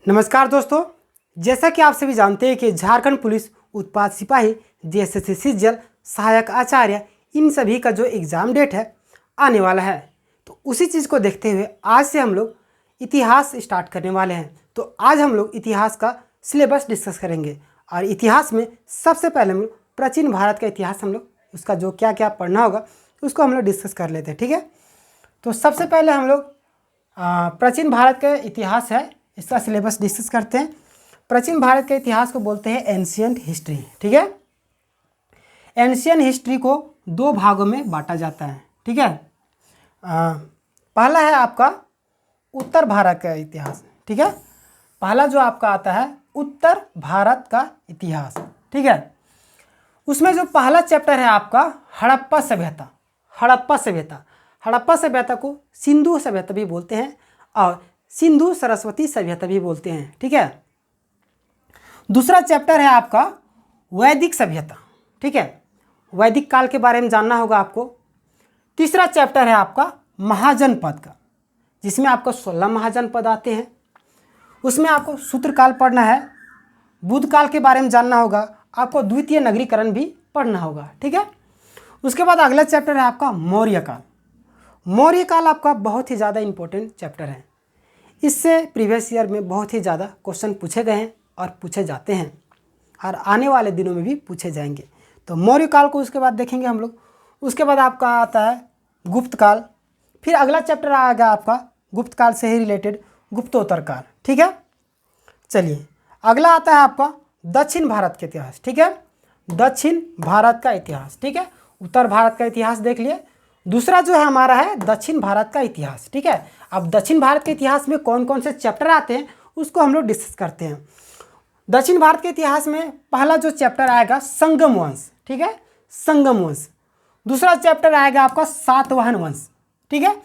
नमस्कार दोस्तों, जैसा कि आप सभी जानते हैं कि झारखंड पुलिस उत्पाद सिपाही जेएसएससी सीजीएल सहायक आचार्य इन सभी का जो एग्ज़ाम डेट है आने वाला है। तो उसी चीज़ को देखते हुए आज से हम लोग इतिहास स्टार्ट करने वाले हैं। तो आज हम लोग इतिहास का सिलेबस डिस्कस करेंगे और इतिहास में सबसे पहले हम लोग प्राचीन भारत का इतिहास हम लोग उसका जो क्या क्या पढ़ना होगा उसको हम लोग डिस्कस कर लेते हैं। ठीक है, तो सबसे पहले हम लोग प्राचीन भारत का इतिहास है, इसका सिलेबस डिस्कस करते हैं। प्राचीन भारत के इतिहास को बोलते हैं एंशियंट हिस्ट्री। ठीक है, एंशियंट हिस्ट्री को दो भागों में बांटा जाता है। ठीक है, पहला है आपका उत्तर भारत का इतिहास। ठीक है, पहला जो आपका आता है उत्तर भारत का इतिहास। ठीक है, उसमें जो पहला चैप्टर है आपका हड़प्पा सभ्यता। हड़प्पा सभ्यता को सिंधु सभ्यता भी बोलते हैं और सिंधु सरस्वती सभ्यता भी बोलते हैं। ठीक है, दूसरा चैप्टर है आपका वैदिक सभ्यता। ठीक है, वैदिक काल के बारे में जानना होगा आपको। तीसरा चैप्टर है आपका महाजनपद का, जिसमें आपको 16 महाजनपद आते हैं। उसमें आपको सूत्रकाल पढ़ना है। बुद्ध काल के बारे में जानना होगा आपको। द्वितीय नगरीकरण भी पढ़ना होगा। ठीक है, उसके बाद अगला चैप्टर है आपका मौर्य काल। मौर्य काल आपका बहुत ही ज़्यादा इंपॉर्टेंट चैप्टर है। इससे प्रीवियस ईयर में बहुत ही ज़्यादा क्वेश्चन पूछे गए हैं और पूछे जाते हैं और आने वाले दिनों में भी पूछे जाएंगे। तो मौर्य काल को उसके बाद देखेंगे हम लोग। उसके बाद आपका आता है गुप्त काल। फिर अगला चैप्टर आएगा आपका गुप्त काल से ही रिलेटेड गुप्तोत्तर काल। ठीक है, चलिए अगला आता है आपका दक्षिण भारत का इतिहास। ठीक है, दक्षिण भारत का इतिहास। ठीक है, उत्तर भारत का इतिहास देख लिए। दूसरा जो है हमारा है दक्षिण भारत का इतिहास। ठीक है, अब दक्षिण भारत के इतिहास में कौन कौन से चैप्टर आते हैं उसको हम लोग डिस्कस करते हैं। दक्षिण भारत के इतिहास में पहला जो चैप्टर आएगा संगम वंश। ठीक है, संगम वंश। दूसरा चैप्टर आएगा आपका सातवाहन वंश। ठीक है,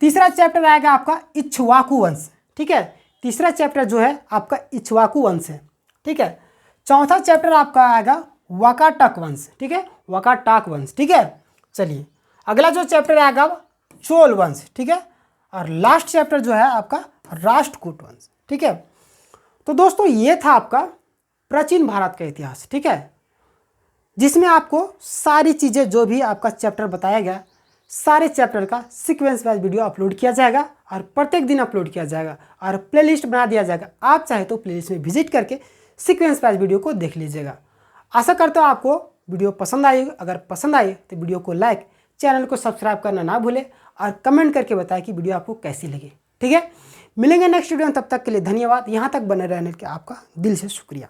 तीसरा चैप्टर आएगा आपका इक्ष्वाकु वंश। ठीक है, तीसरा चैप्टर जो है आपका इक्ष्वाकु वंश है। ठीक है, चौथा चैप्टर आपका आएगा वाकाटक वंश। ठीक है, वाकाटक वंश। ठीक है, चलिए अगला जो चैप्टर आएगा चोल वंश। ठीक है, और लास्ट चैप्टर जो है आपका राष्ट्रकूट वंश। ठीक है, तो दोस्तों ये था आपका प्राचीन भारत का इतिहास। ठीक है, जिसमें आपको सारी चीज़ें जो भी आपका चैप्टर बताया गया सारे चैप्टर का सीक्वेंस वाइज वीडियो अपलोड किया जाएगा और प्रत्येक दिन अपलोड किया जाएगा और प्लेलिस्ट बना दिया जाएगा। आप चाहे तो प्लेलिस्ट में विजिट करके सीक्वेंस वाइज वीडियो को देख लीजिएगा। आशा करता हूँ आपको वीडियो पसंद आई। अगर पसंद आई तो वीडियो को लाइक, चैनल को सब्सक्राइब करना ना भूलें और कमेंट करके बताएं कि वीडियो आपको कैसी लगी। ठीक है, मिलेंगे नेक्स्ट वीडियो में। तब तक के लिए धन्यवाद। यहाँ तक बने रहने के आपका दिल से शुक्रिया।